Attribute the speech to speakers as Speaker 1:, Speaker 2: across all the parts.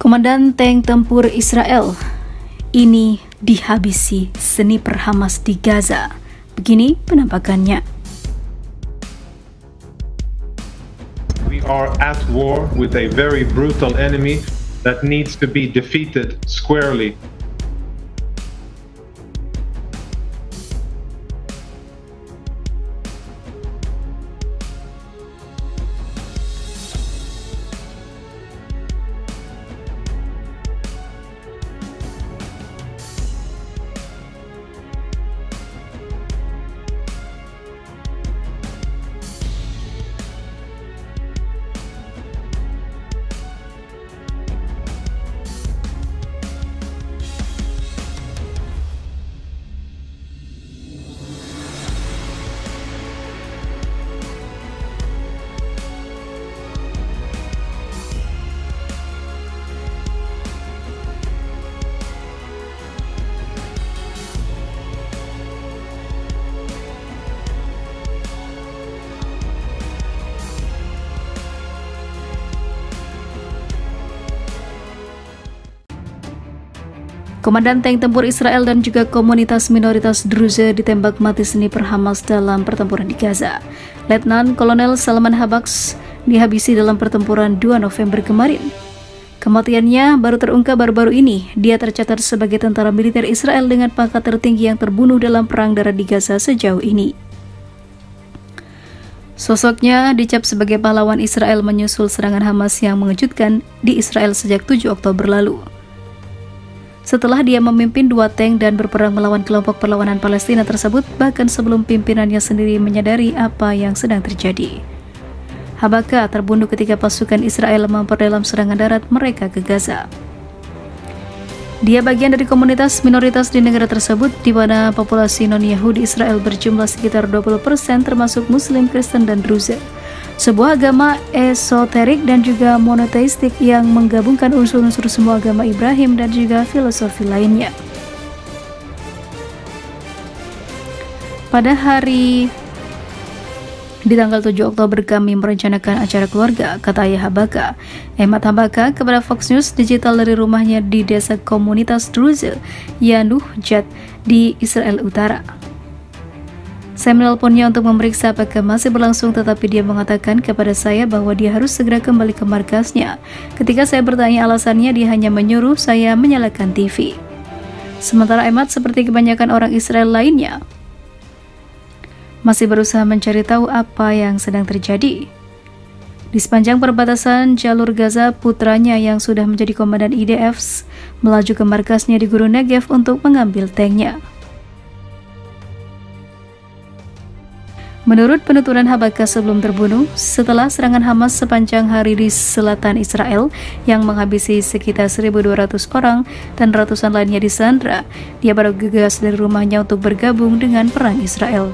Speaker 1: Komandan tank tempur Israel ini dihabisi sniper Hamas di Gaza. Begini penampakannya.
Speaker 2: We are at war with a very brutal enemy that needs to be defeated squarely.
Speaker 1: Komandan tank tempur Israel dan juga komunitas minoritas Druze ditembak mati sniper Hamas dalam pertempuran di Gaza. Letnan Kolonel Salman Habaks dihabisi dalam pertempuran 2 November kemarin. Kematiannya baru terungkap baru-baru ini. Dia tercatat sebagai tentara militer Israel dengan pangkat tertinggi yang terbunuh dalam perang darat di Gaza sejauh ini. Sosoknya dicap sebagai pahlawan Israel menyusul serangan Hamas yang mengejutkan di Israel sejak 7 Oktober lalu. Setelah dia memimpin 2 tank dan berperang melawan kelompok perlawanan Palestina tersebut, bahkan sebelum pimpinannya sendiri menyadari apa yang sedang terjadi. Habaka terbunuh ketika pasukan Israel memperdalam serangan darat mereka ke Gaza. Dia bagian dari komunitas minoritas di negara tersebut, di mana populasi non-Yahudi Israel berjumlah sekitar 20%, termasuk Muslim, Kristen, dan Druze. Sebuah agama esoterik dan juga monoteistik yang menggabungkan unsur-unsur semua agama Ibrahim dan juga filosofi lainnya. Pada hari di tanggal 7 Oktober kami merencanakan acara keluarga, kata ayah Habaka, Ahmad Habaka, kepada Fox News Digital dari rumahnya di desa komunitas Druze, Yanuh-Jat di Israel Utara. Saya menelponnya untuk memeriksa apakah masih berlangsung, tetapi dia mengatakan kepada saya bahwa dia harus segera kembali ke markasnya. Ketika saya bertanya alasannya, dia hanya menyuruh saya menyalakan TV. Sementara Ahmad, seperti kebanyakan orang Israel lainnya, masih berusaha mencari tahu apa yang sedang terjadi. Di sepanjang perbatasan jalur Gaza, putranya yang sudah menjadi komandan IDF melaju ke markasnya di Gurun Negev untuk mengambil tanknya. Menurut penuturan Habaka sebelum terbunuh, setelah serangan Hamas sepanjang hari di selatan Israel yang menghabisi sekitar 1.200 orang dan ratusan lainnya disandra, dia baru gegas dari rumahnya untuk bergabung dengan perang Israel.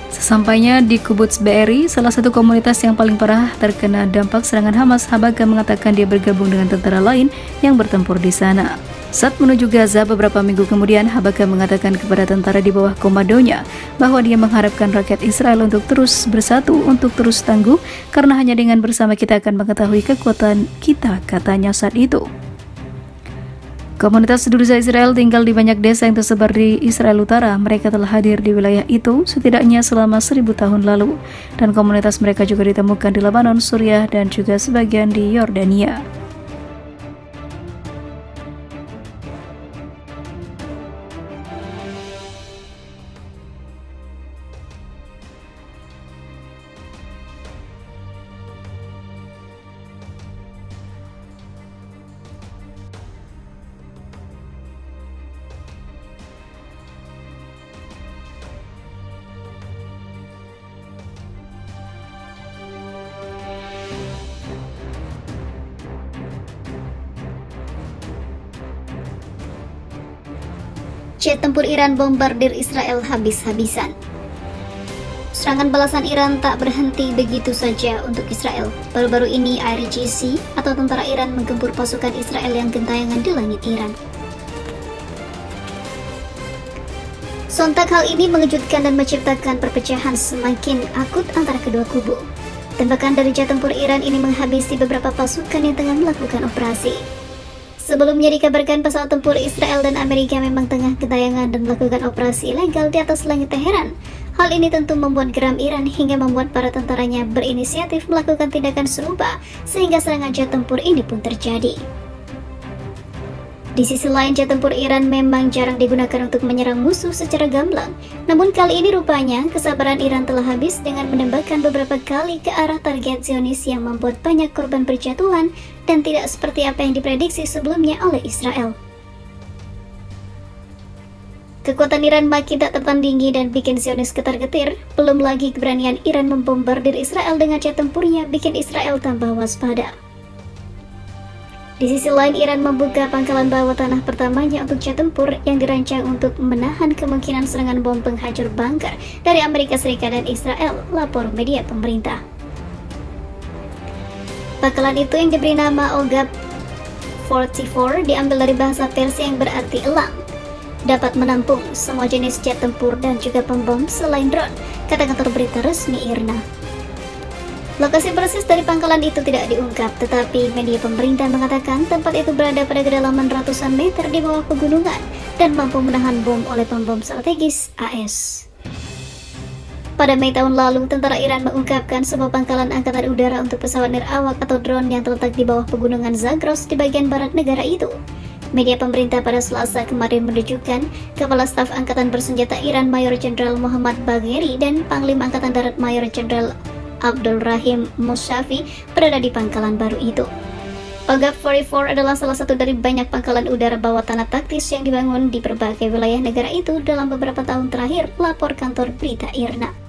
Speaker 1: Sesampainya di Kibbutz Be'eri, salah satu komunitas yang paling parah terkena dampak serangan Hamas, Habaka mengatakan dia bergabung dengan tentara lain yang bertempur di sana. Saat menuju Gaza beberapa minggu kemudian, Habaka mengatakan kepada tentara di bawah komandonya bahwa dia mengharapkan rakyat Israel untuk terus bersatu, untuk terus tangguh, karena hanya dengan bersama kita akan mengetahui kekuatan kita, katanya saat itu. Komunitas Druze Israel tinggal di banyak desa yang tersebar di Israel Utara. Mereka telah hadir di wilayah itu setidaknya selama 1000 tahun lalu, dan komunitas mereka juga ditemukan di Lebanon, Suriah, dan juga sebagian di Yordania.
Speaker 3: Jet tempur Iran bombardir Israel habis-habisan. Serangan balasan Iran tak berhenti begitu saja untuk Israel. Baru-baru ini IRGC atau tentara Iran menggempur pasukan Israel yang gentayangan di langit Iran. Sontak hal ini mengejutkan dan menciptakan perpecahan semakin akut antara kedua kubu. Tembakan dari jet tempur Iran ini menghabisi beberapa pasukan yang tengah melakukan operasi. Sebelumnya dikabarkan pesawat tempur Israel dan Amerika memang tengah gentayangan dan melakukan operasi ilegal di atas langit Teheran. Hal ini tentu membuat geram Iran hingga membuat para tentaranya berinisiatif melakukan tindakan serupa sehingga serangan jet tempur ini pun terjadi. Di sisi lain, jet tempur Iran memang jarang digunakan untuk menyerang musuh secara gamblang. Namun kali ini rupanya kesabaran Iran telah habis dengan menembakkan beberapa kali ke arah target Zionis yang membuat banyak korban berjatuhan dan tidak seperti apa yang diprediksi sebelumnya oleh Israel. Kekuatan Iran makin tak tertandingi dan bikin Zionis ketar-ketir. Belum lagi keberanian Iran membombardir Israel dengan jet tempurnya bikin Israel tambah waspada. Di sisi lain, Iran membuka pangkalan bawah tanah pertamanya untuk jet tempur yang dirancang untuk menahan kemungkinan serangan bom penghancur bunker dari Amerika Serikat dan Israel, lapor media pemerintah. Pangkalan itu yang diberi nama Ogab 44 diambil dari bahasa Persia yang berarti elang. Dapat menampung semua jenis jet tempur dan juga pembom selain drone, kata kantor berita resmi IRNA. Lokasi persis dari pangkalan itu tidak diungkap, tetapi media pemerintah mengatakan tempat itu berada pada kedalaman ratusan meter di bawah pegunungan dan mampu menahan bom oleh pembom strategis AS. Pada Mei tahun lalu, tentara Iran mengungkapkan sebuah pangkalan angkatan udara untuk pesawat nirawak atau drone yang terletak di bawah pegunungan Zagros di bagian barat negara itu. Media pemerintah pada Selasa kemarin menunjukkan Kepala Staf Angkatan Bersenjata Iran Mayor Jenderal Muhammad Bagheri dan Panglima Angkatan Darat Mayor Jenderal Abdul Rahim Musyafi berada di pangkalan baru itu. Ogab 44 adalah salah satu dari banyak pangkalan udara bawah tanah taktis yang dibangun di berbagai wilayah negara itu dalam beberapa tahun terakhir, lapor kantor berita IRNA.